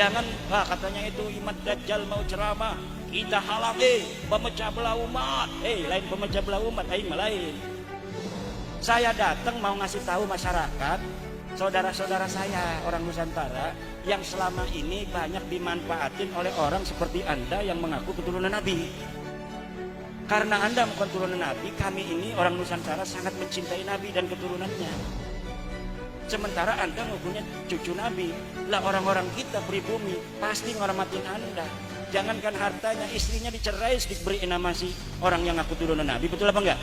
Jangan katanya itu Imam Dajjal mau ceramah, kita halangi, pemecah belah umat. Lain pemecah belah umat, lain. Saya datang mau ngasih tahu masyarakat, saudara-saudara saya orang Nusantara yang selama ini banyak dimanfaatin oleh orang seperti Anda yang mengaku keturunan Nabi. Karena Anda bukan keturunan Nabi, kami ini orang Nusantara sangat mencintai Nabi dan keturunannya. Sementara Anda mempunyai cucu Nabi. Lah orang-orang kita pribumi pasti ngormatin Anda. Jangankan hartanya, istrinya dicerai diberi nama si orang yang ngaku turunan Nabi. Betul apa enggak?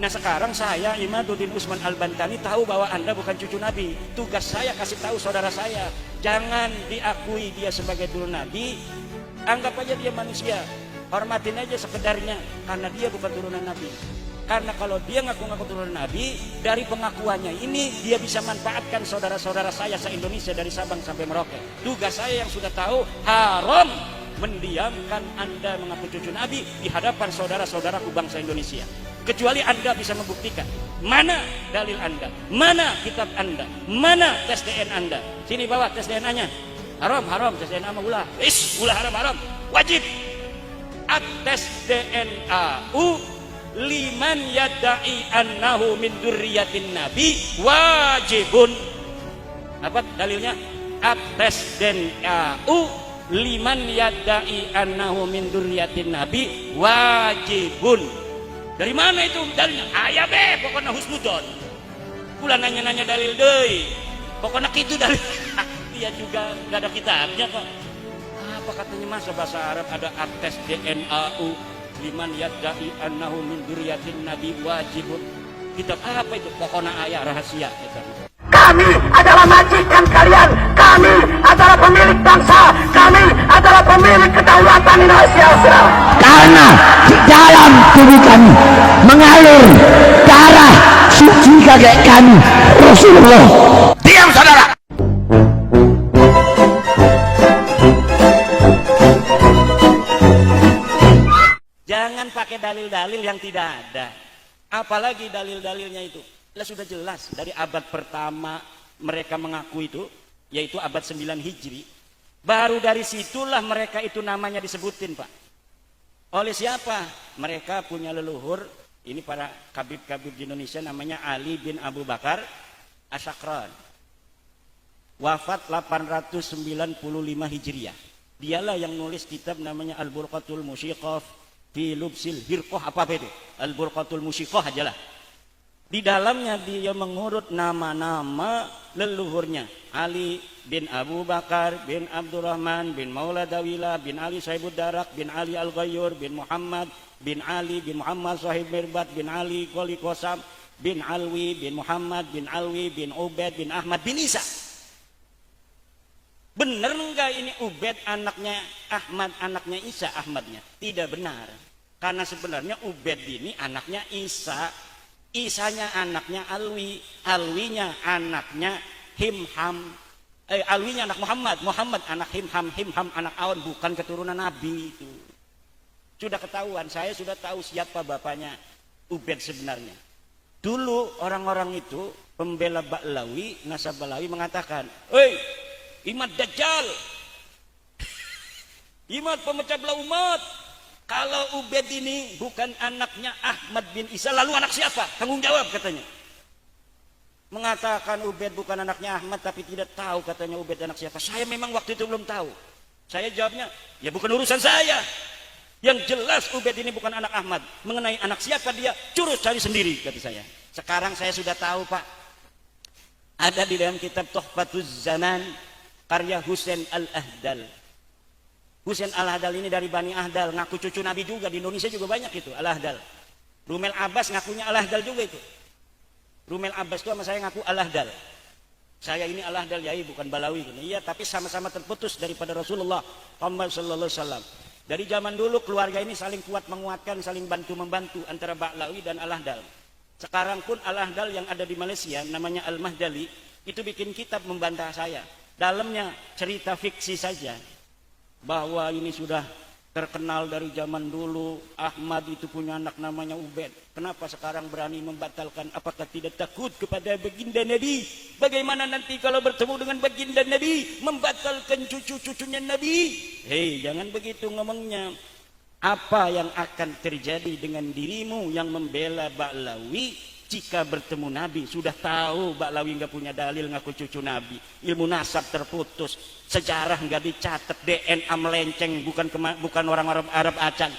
Nah sekarang saya Imaduddin Usman Al-Bantani tahu bahwa Anda bukan cucu Nabi. Tugas saya kasih tahu saudara saya, jangan diakui dia sebagai turunan Nabi. Anggap aja dia manusia, hormatin aja sekedarnya, karena dia bukan turunan Nabi. Karena kalau dia ngaku-ngaku turunan Nabi, dari pengakuannya ini dia bisa manfaatkan saudara-saudara saya se-Indonesia dari Sabang sampai Merauke. Tugas saya yang sudah tahu, haram mendiamkan Anda mengaku cucu Nabi di hadapan saudara-saudaraku bangsa Indonesia. Kecuali Anda bisa membuktikan mana dalil Anda, mana kitab Anda, mana tes DNA Anda. Sini bawa tes DNA-nya. Haram tes DNA mah ulah. Ulah haram, wajib. Tes DNA liman yadda'i annahu min dzurriyyatin nabi wajibun. Apa dalilnya? Ates DNA liman yadda'i annahu min dzurriyyatin nabi wajibun. Dari mana itu dalilnya? Aya be pokoknya husnudon. Kula nanya-nanya dalil deui. Pokoknya kitu dalil. Dia juga enggak ada kitabnya kok. Apa katanya masa bahasa Arab ada ates DNA liman yadda'i annahu min dzurriyyatin nabi wajibun. Kitab apa itu? Pokoknya ayat rahasia kitab. Kami adalah majikan kalian, kami adalah pemilik bangsa, kami adalah pemilik kedaulatan Indonesia. Karena di dalam tubuh kami mengalir darah suci kakek kami Rasulullah. Diam saudara. Jangan pakai dalil-dalil yang tidak ada. Apalagi dalil-dalilnya itu. Lah sudah jelas dari abad pertama mereka mengaku itu, yaitu abad 9 Hijri. Baru dari situlah mereka itu namanya disebutin, Pak. Oleh siapa? Mereka punya leluhur, ini para kabib-kabib di Indonesia, namanya Ali bin Abu Bakar Asyakran. Wafat 895 Hijriah. Dialah yang nulis kitab namanya Al-Burqatul Musyiqah fi lubsil hirqah, apa itu? Al-Burqatul Musyiqah ajalah. Di dalamnya dia mengurut nama-nama leluhurnya. Ali bin Abu Bakar bin Abdurrahman bin Maula Dawila bin Ali Sahibud Darak bin Ali Al-Ghayyur bin Muhammad bin Ali bin Muhammad Sahib Mirbat bin Ali Qoli Qasam bin Alwi bin Muhammad bin Alwi bin Ubaid bin Ahmad bin Isa. Benar enggak ini Ubaid anaknya Ahmad, anaknya Isa Ahmadnya? Tidak benar. Karena sebenarnya Ubaid ini anaknya Isa, Isanya anaknya Alwi, Alwinya anaknya Himham, Alwinya anak Muhammad, Muhammad anak Himham, Himham anak Aun, bukan keturunan Nabi itu. Sudah ketahuan, saya sudah tahu siapa bapaknya Ubaid sebenarnya. Dulu orang-orang itu pembela Ba'lawi, nasab Ba'lawi mengatakan, Imam Dajjal, Imam pemecah belah umat. Kalau Ubaid ini bukan anaknya Ahmad bin Isa, lalu anak siapa? Tanggung jawab katanya. Mengatakan Ubaid bukan anaknya Ahmad, tapi tidak tahu katanya Ubaid anak siapa. Saya memang waktu itu belum tahu. Saya jawabnya, ya bukan urusan saya. Yang jelas Ubaid ini bukan anak Ahmad. Mengenai anak siapa dia, curus cari sendiri kata saya. Sekarang saya sudah tahu, Pak. Ada di dalam kitab Tuhfatuz Zaman karya Husain Al-Ahdal. Husain Al-Ahdal ini dari Bani Ahdal, ngaku cucu Nabi juga. Di Indonesia juga banyak itu Al-Ahdal. Rumel Abbas ngakunya Al-Ahdal juga itu. Rumel Abbas itu sama saya ngaku Al-Ahdal. Saya ini Al-Ahdal yai, bukan Balawi. Iya, tapi sama-sama terputus daripada Rasulullah Muhammad sallallahu alaihi wasallam. Dari zaman dulu keluarga ini saling kuat menguatkan, saling bantu-membantu antara Ba'lawi dan Al-Ahdal. Sekarang pun Al-Ahdal yang ada di Malaysia namanya Al-Mahdali itu bikin kitab membantah saya. Dalamnya cerita fiksi saja bahwa ini sudah terkenal dari zaman dulu. Ahmad itu punya anak namanya Ubed. Kenapa sekarang berani membatalkan? Apakah tidak takut kepada baginda Nabi? Bagaimana nanti kalau bertemu dengan baginda Nabi membatalkan cucu-cucunya Nabi? Hei, jangan begitu ngomongnya. Apa yang akan terjadi dengan dirimu yang membela Ba'lawi jika bertemu Nabi? Sudah tahu Ba'lawi nggak punya dalil ngaku cucu Nabi, ilmu nasab terputus, sejarah nggak dicatat, DNA melenceng, bukan orang Arab Acan,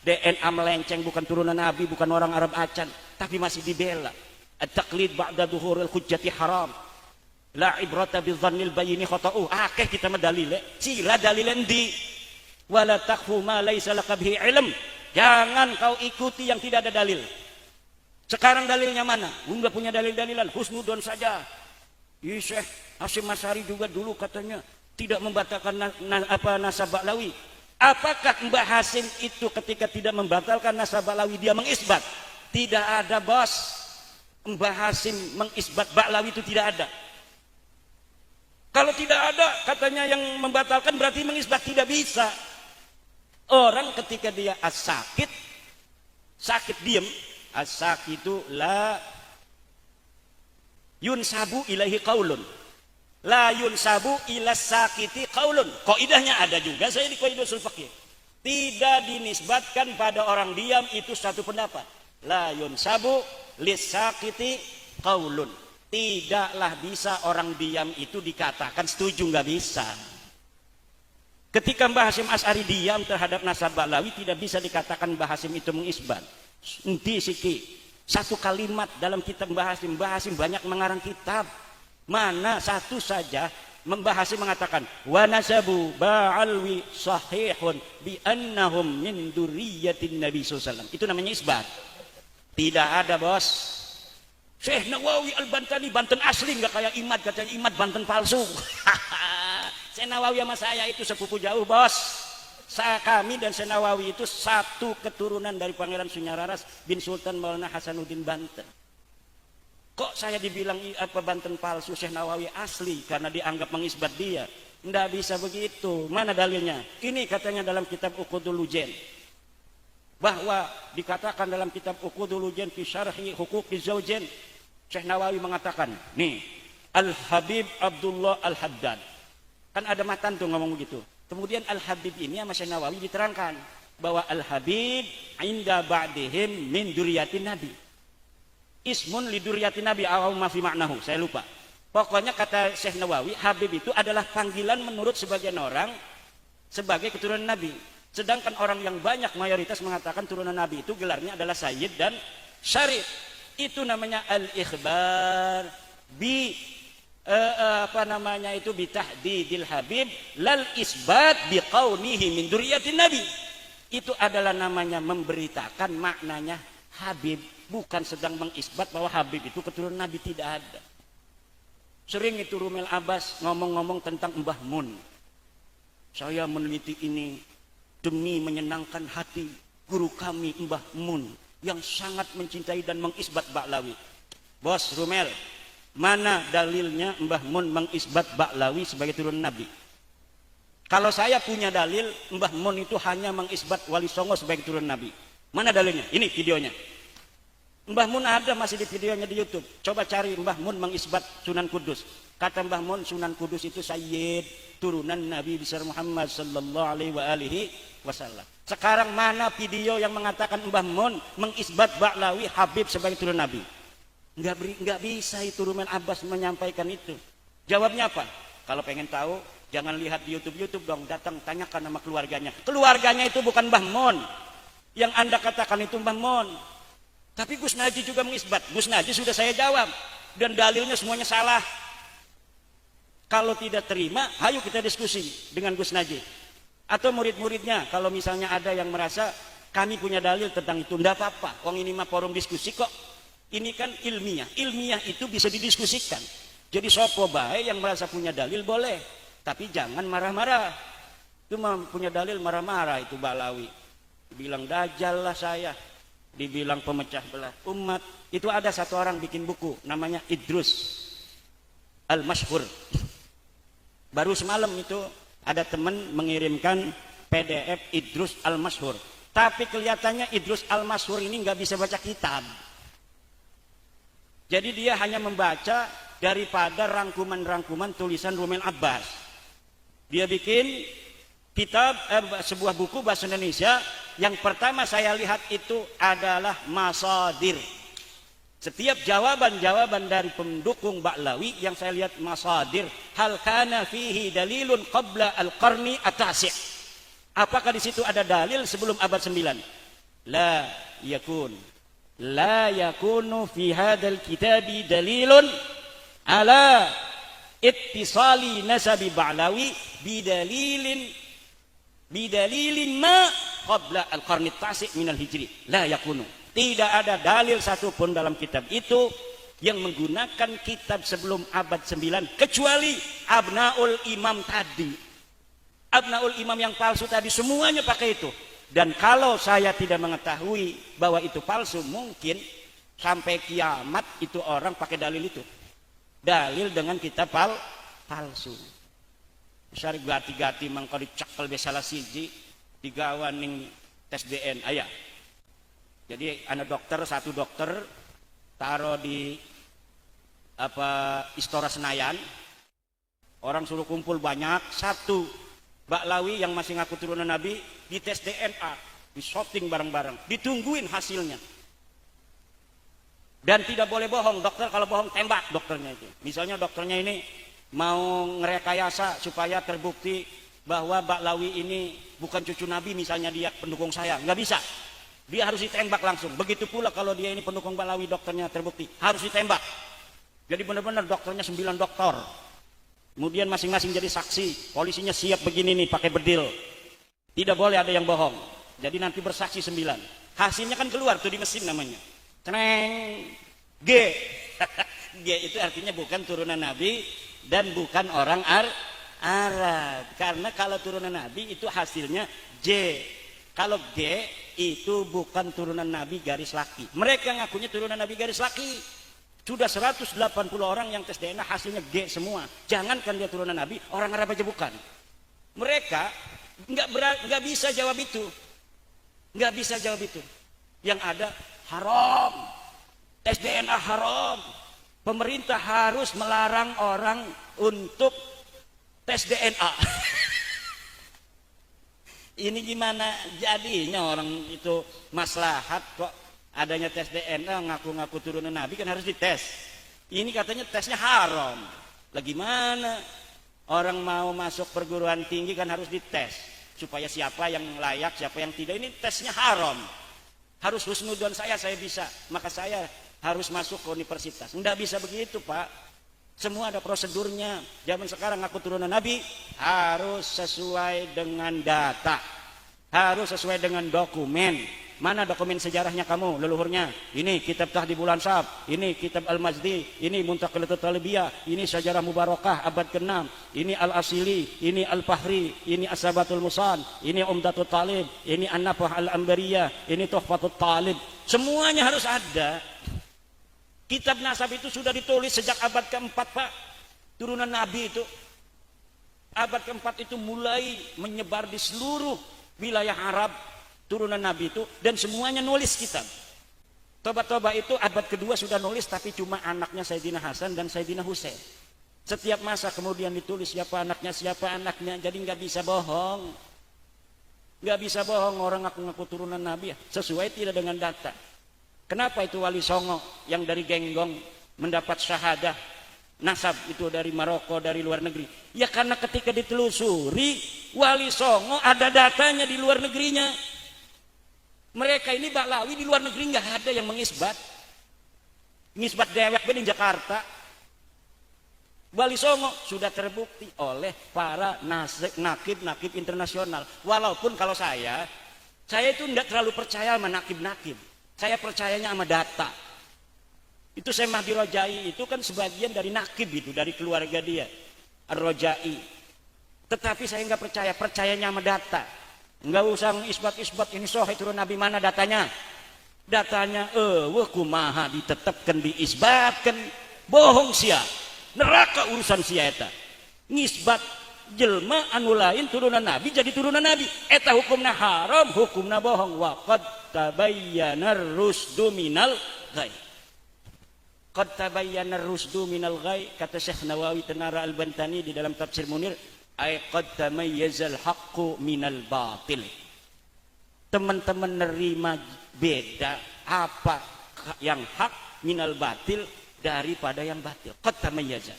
DNA melenceng, bukan turunan Nabi, bukan orang Arab Acan, tapi masih dibela. At-taqlid ba'da dhuhuril hujjati haram, la ibrata bidzannil bayini khata'u. Akeh kita medalile, sila dalilen di wala taqfu ma laisa laka bihi ilm. Jangan kau ikuti yang tidak ada dalil. Sekarang dalilnya mana? Enggak punya dalil-dalilan, husnudon saja. Syekh Hasyim Asy'ari juga dulu katanya tidak membatalkan nasab Ba'lawi. Apakah Mbah Hasyim itu ketika tidak membatalkan nasab Ba'lawi dia mengisbat? Tidak ada, bos. Mbah Hasyim mengisbat Ba'lawi itu tidak ada. Kalau tidak ada katanya yang membatalkan berarti mengisbat, tidak bisa. Orang ketika dia sakit diem, as-sakitu la yunsabu ilaihi qaulun, la yunsabu ila sakiti qaulun. Kaidahnya ada juga saya di Qaidah Ushul Fiqh. Tidak dinisbatkan pada orang diam itu satu pendapat. La yunsabu lis-sakiti qaulun. Tidaklah bisa orang diam itu dikatakan setuju, nggak bisa. Ketika Mbah Hasyim Asy'ari diam terhadap nasab Ba'lawi tidak bisa dikatakan Mbah Hasyim itu mengisbat. Enti siki satu kalimat dalam kitab Mbah Hasyim banyak mengarang kitab, mana satu saja Mbah Hasyim mengatakan wa nasabu Ba'alwi sahihun bi annahum min dzurriyyatin Nabi sallallahu alaihi wasallam. Itu namanya isbat. Tidak ada, bos. Syekh Nawawi Al-Bantani Banten asli, nggak kayak Imad, katanya Imad Banten palsu. Syekh Nawawi sama saya itu sepupu jauh, bos. Kami dan Syekh Nawawi itu satu keturunan dari Pangeran Sunyararas bin Sultan Maulana Hasanuddin Banten. Kok saya dibilang apa Banten palsu, Syekh Nawawi asli karena dianggap mengisbat dia? Nggak bisa begitu. Mana dalilnya? Ini katanya dalam kitab Uqudul Lujen, bahwa dikatakan dalam kitab Uqudul Lujen fi syarhi huquqiz zaujain, Syekh Nawawi mengatakan, nih, Al-Habib Abdullah Al-Haddad. Kan ada matan tuh ngomong begitu. Kemudian Al-Habib ini sama Syekh Nawawi diterangkan bahwa Al-Habib inda ba'dihim min dzurriyyatin Nabi. Ismun li dzurriyyatin Nabi aw ma fi ma'nahu, saya lupa. Pokoknya kata Syekh Nawawi, Habib itu adalah panggilan menurut sebagian orang sebagai keturunan Nabi. Sedangkan orang yang banyak mayoritas mengatakan turunan Nabi itu gelarnya adalah Sayyid dan Syarif. Itu namanya al-ikhbar bi bitahdidil Habib lal isbat biqaunihi min dzurriyyatin Nabi. Itu adalah namanya memberitakan, maknanya Habib, bukan sedang mengisbat bahwa Habib itu keturunan Nabi, tidak ada. Sering itu Rumel Abbas ngomong-ngomong tentang Mbah Mun. Saya meneliti ini demi menyenangkan hati guru kami Mbah Mun yang sangat mencintai dan mengisbat Ba'lawi. Bos Rumel, mana dalilnya Mbah Mun mengisbat Ba'lawi sebagai turunan Nabi? Kalau saya punya dalil Mbah Mun itu hanya mengisbat Wali Songo sebagai turunan Nabi. Mana dalilnya? Ini videonya. Mbah Mun ada masih di videonya di YouTube. Coba cari Mbah Mun mengisbat Sunan Kudus. Kata Mbah Mun, Sunan Kudus itu Sayyid, turunan Nabi besar Muhammad sallallahu alaihi wasallam. Sekarang mana video yang mengatakan Mbah Mun mengisbat Ba'lawi Habib sebagai turunan Nabi? Enggak bisa itu Rumel Abbas menyampaikan itu. Jawabnya apa? Kalau pengen tahu, jangan lihat di YouTube dong, datang tanyakan sama keluarganya. Keluarganya itu bukan Mbah Mun. Yang Anda katakan itu Mbah Mun. Tapi Gus Naji juga mengisbat. Gus Naji sudah saya jawab dan dalilnya semuanya salah. Kalau tidak terima, ayo kita diskusi dengan Gus Naji atau murid-muridnya. Kalau misalnya ada yang merasa kami punya dalil tentang itu, enggak apa-apa. Wong ini mah forum diskusi kok. Ini kan ilmiah. Ilmiah itu bisa didiskusikan. Jadi sopo bae yang merasa punya dalil boleh, tapi jangan marah-marah. Itu mah punya dalil marah-marah itu Ba'lawi. Bilang dajjal lah saya. Dibilang pemecah belah umat. Itu ada satu orang bikin buku namanya Idrus Al-Mashhur. Baru semalam itu ada teman mengirimkan PDF Idrus Al-Masyhur. Tapi kelihatannya Idrus Al-Masyhur ini nggak bisa baca kitab. Jadi dia hanya membaca daripada rangkuman-rangkuman tulisan Rumel Abbas. Dia bikin kitab, sebuah buku bahasa Indonesia. Yang pertama saya lihat itu adalah masadir. Setiap jawaban-jawaban dari pendukung Ba'lawi yang saya lihat masadir. Hal kana fihi dalilun qabla al-qarni at-tasi'. Apakah di situ ada dalil sebelum abad 9? La yakun. La yakunu fi hadzal kitabi dalilun ala ittisali nasabi Ba'lawi bidalilin ma qabla al-qarni at-tasi' minal hijri. La yakunu. Tidak ada dalil satupun dalam kitab itu yang menggunakan kitab sebelum abad 9 kecuali Abnaul Imam tadi. Abnaul Imam yang palsu tadi semuanya pakai itu. Dan kalau saya tidak mengetahui bahwa itu palsu, mungkin sampai kiamat itu orang pakai dalil itu. Dalil dengan kitab palsu. Syari gati-gati mangko dicakal besalah siji digawan ning tes DNA ya. Jadi anak dokter, satu dokter taruh di Istora Senayan. Orang suruh kumpul banyak, satu Ba'lawi yang masih ngaku turunan Nabi di tes DNA, di shooting bareng-bareng, ditungguin hasilnya. Dan tidak boleh bohong, dokter kalau bohong tembak dokternya itu. Misalnya dokternya ini mau ngerekayasa supaya terbukti bahwa Ba'lawi ini bukan cucu Nabi, misalnya dia pendukung saya, nggak bisa. Dia harus ditembak langsung. Begitu pula kalau dia ini pendukung Ba'lawi, dokternya terbukti, harus ditembak. Jadi benar-benar dokternya 9 dokter. Kemudian masing-masing jadi saksi. Polisinya siap begini nih pakai bedil. Tidak boleh ada yang bohong. Jadi nanti bersaksi 9. Hasilnya kan keluar tuh di mesin namanya. Teneng. G. G itu artinya bukan turunan Nabi dan bukan orang Arab. Karena kalau turunan Nabi itu hasilnya J. Kalau G itu bukan turunan Nabi garis laki. Mereka ngakunya turunan Nabi garis laki. Sudah 180 orang yang tes DNA hasilnya G semua. Jangankan dia turunan Nabi, orang Arab aja bukan. Mereka nggak bisa jawab itu. Nggak bisa jawab itu. Yang ada haram. Tes DNA haram. Pemerintah harus melarang orang untuk tes DNA. Ini gimana jadinya orang itu maslahat kok adanya tes DNA ngaku-ngaku turunan Nabi kan harus dites. Ini katanya tesnya haram. Lah gimana? Orang mau masuk perguruan tinggi kan harus dites supaya siapa yang layak, siapa yang tidak. Ini tesnya haram. Harus husnudon saya bisa, maka saya harus masuk ke universitas. Enggak bisa begitu, Pak. Semua ada prosedurnya. Zaman sekarang ngaku turunan Nabi harus sesuai dengan data. Harus sesuai dengan dokumen. Mana dokumen sejarahnya kamu, leluhurnya? Ini kitab Tahdhibul Ansab, ini kitab Al-Mazdi, ini Muntaqilatul Talibiyah, ini Sejarah Mubarakah abad ke-6, ini Al-Asili, ini Al-Fahri, ini As-Sabatul Musan, ini Umdatul Talib, ini An-Nafah Al-Ambariyah, ini Tuhfatul Talib. Semuanya harus ada. Kitab nasab itu sudah ditulis sejak abad ke-4, Pak. Turunan Nabi itu. Abad ke-4 itu mulai menyebar di seluruh wilayah Arab. Turunan Nabi itu, dan semuanya nulis kitab. Toba-toba itu abad kedua sudah nulis, tapi cuma anaknya Sayyidina Hasan dan Sayyidina Husain. Setiap masa kemudian ditulis siapa anaknya, jadi nggak bisa bohong. Nggak bisa bohong orang ngaku-ngaku turunan Nabi, sesuai tidak dengan data. Kenapa itu Wali Songo yang dari Genggong mendapat syahadah nasab itu dari Maroko, dari luar negeri? Ya karena ketika ditelusuri, Wali Songo ada datanya di luar negerinya. Mereka ini Ba'lawi di luar negeri nggak ada yang mengisbat. Ngisbat dewek di Jakarta. Wali Songo sudah terbukti oleh para nakib internasional. Walaupun kalau saya itu tidak terlalu percaya sama nakib. Saya percayanya sama data. Itu Syekh Mahdi Rojai itu kan sebagian dari nakib itu, dari keluarga dia, Ar-Rojai. Tetapi saya nggak percayanya sama data. Nggak usah isbat ini sahih turun Nabi, mana datanya? Datanya kumaha ditetapkan diisbatkan, bohong sia. Neraka urusan sia eta. Ngisbat jelma anu lain turunan nabi jadi turunan nabi eta hukumna haram hukumna bohong wa qad tabayyana rusdu minal ghai qad tabayyana rusdu minal ghai kata Syekh Nawawi Tenara Al-Bantani di dalam tafsir Munir ay qad tamayyazal haqqu minal batil teman-teman nerima beda apa yang hak minal batil daripada yang batil qad tamayyaza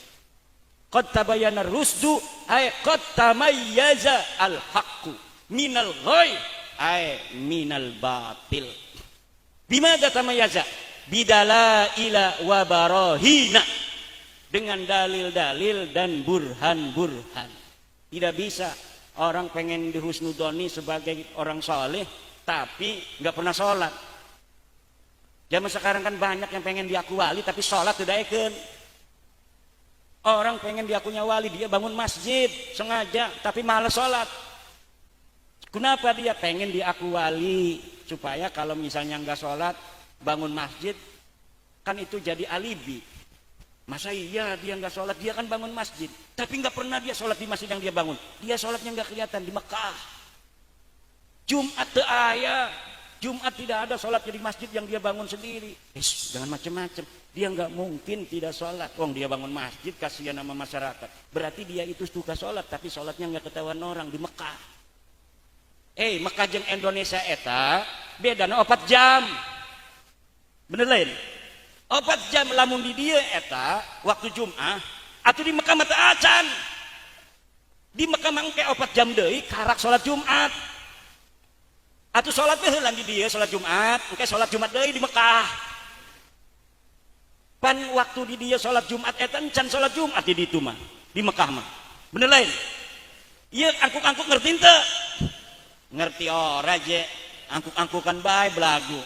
qad tabayyana rusdu ay qad tamayyaza al haqqu minal ghai ay minal batil bimadza tamayyaza bidalaila wa barahina dengan dalil-dalil dan burhan-burhan. Tidak bisa orang pengen dihusnudoni sebagai orang soleh tapi nggak pernah sholat. Zaman sekarang kan banyak yang pengen diaku wali tapi sholat tidak eken. Orang pengen diakunya wali, dia bangun masjid sengaja tapi malas sholat. Kenapa dia pengen diaku wali? Supaya kalau misalnya nggak sholat bangun masjid kan itu jadi alibi. Masa iya dia nggak sholat, dia kan bangun masjid tapi nggak pernah dia sholat di masjid yang dia bangun. Dia sholatnya nggak kelihatan di Mekah. Jumat teu aya, Jumat tidak ada sholat di masjid yang dia bangun sendiri. Jangan macam-macam. Dia nggak mungkin tidak sholat. Wong dia bangun masjid, kasihan sama masyarakat. Berarti dia itu suka sholat, tapi sholatnya nggak ketahuan orang di Mekah. Mekah jeung Indonesia eta bedana 4 jam. Bener lain? 4 jam lamun di dia eta waktu Jumat, atau di Mekah mata acan. Di Mekah mangke 4 jam deui karak sholat Jumat. Atau sholat heula di dia sholat Jumat, engke sholat Jumat deui di Mekah. Pan waktu di dia sholat Jumat etan can sholat Jumat di ditu mah di Mekah mah bener lain. Iya angkuk-angkuk ngerti ente? Ngerti ora je angkuk-angkukan bae belagu.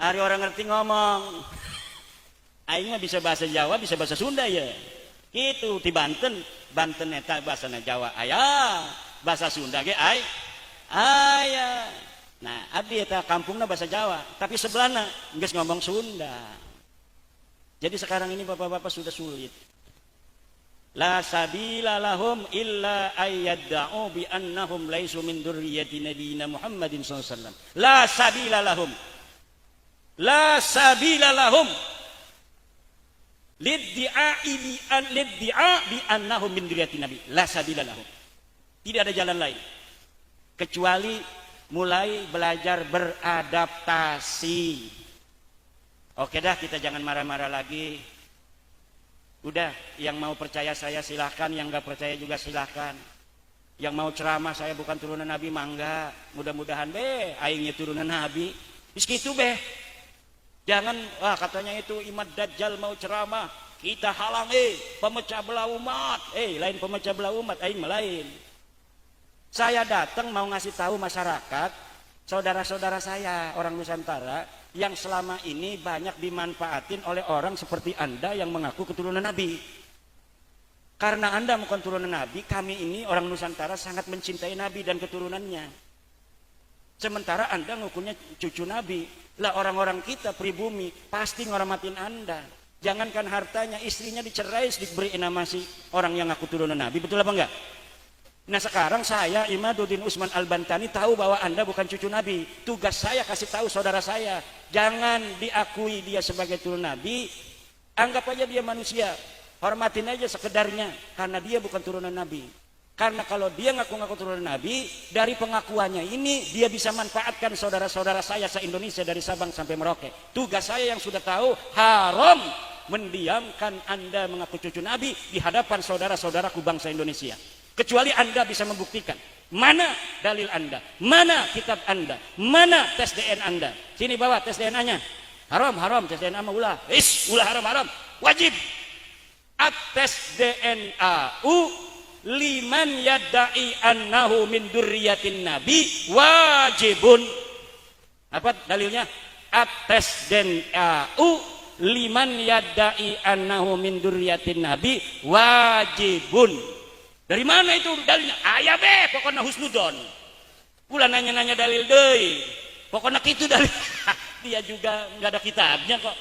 Ari orang ngerti ngomong. Aing mah bisa bahasa Jawa bisa bahasa Sunda ya. Gitu di Banten, Banten eta bahasana Jawa aya, bahasa Sunda ge aya. Nah abdi eta kampungna bahasa Jawa tapi sebelahna geus ngomong Sunda. Jadi sekarang ini bapak-bapak sudah sulit. La sabila lahum illa ayyadda'u bi annahum laisu min dzurriyyati nabiyina Muhammadin sallallahu alaihi wasallam. La sabila lahum. La sabila lahum. Liddi'a bi annahum min dzurriyyati nabi. La sabila lahum. Tidak ada jalan lain kecuali mulai belajar beradaptasi. Oke dah, kita jangan marah-marah lagi. Udah, yang mau percaya saya silahkan, yang gak percaya juga silahkan. Yang mau ceramah saya bukan turunan Nabi mangga. Mudah-mudahan aingnya turunan Nabi. Begitu jangan katanya itu Imam Dajjal mau ceramah, kita halang pemecah belah umat. Lain pemecah belah umat, aing lain. Saya datang mau ngasih tahu masyarakat, saudara-saudara saya orang Nusantara yang selama ini banyak dimanfaatin oleh orang seperti Anda yang mengaku keturunan Nabi. Karena Anda bukan turunan Nabi, kami ini orang Nusantara sangat mencintai Nabi dan keturunannya. Sementara Anda ngukurnya cucu Nabi. Lah orang-orang kita pribumi pasti ngormatin Anda. Jangankan hartanya, istrinya dicerai diberi nama si orang yang ngaku turunan Nabi. Betul apa enggak? Nah sekarang saya Imaduddin Usman Al-Bantani tahu bahwa Anda bukan cucu Nabi. Tugas saya kasih tahu saudara saya, jangan diakui dia sebagai turunan Nabi. Anggap aja dia manusia, hormatin aja sekedarnya karena dia bukan turunan Nabi. Karena kalau dia ngaku-ngaku turunan Nabi, dari pengakuannya ini dia bisa manfaatkan saudara-saudara saya se-Indonesia dari Sabang sampai Merauke. Tugas saya yang sudah tahu, haram mendiamkan Anda mengaku cucu Nabi di hadapan saudara-saudaraku bangsa Indonesia. Kecuali Anda bisa membuktikan mana dalil Anda, mana kitab Anda, mana tes DNA Anda. Sini bawa tes DNA-nya. Haram tes DNA mah ulah. Ulah haram. Wajib. Tes DNA liman yadda'i annahu min dzurriyyatin nabi wajibun. Apa dalilnya? Tes DNA liman yadda'i annahu min dzurriyyatin nabi wajibun. Dari mana itu dalilnya? Aya pokoknya husnudon. Ulah nanya-nanya dalil deui. Pokoknya kitu dalil. Dia juga enggak ada kitabnya kok.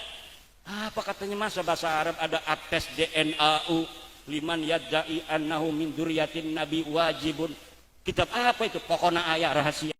Apa katanya masa bahasa Arab ada ates DNA liman yadda'i annahu min dzurriyyatin nabi wajibun. Kitab apa itu? Pokoknya ayat rahasia.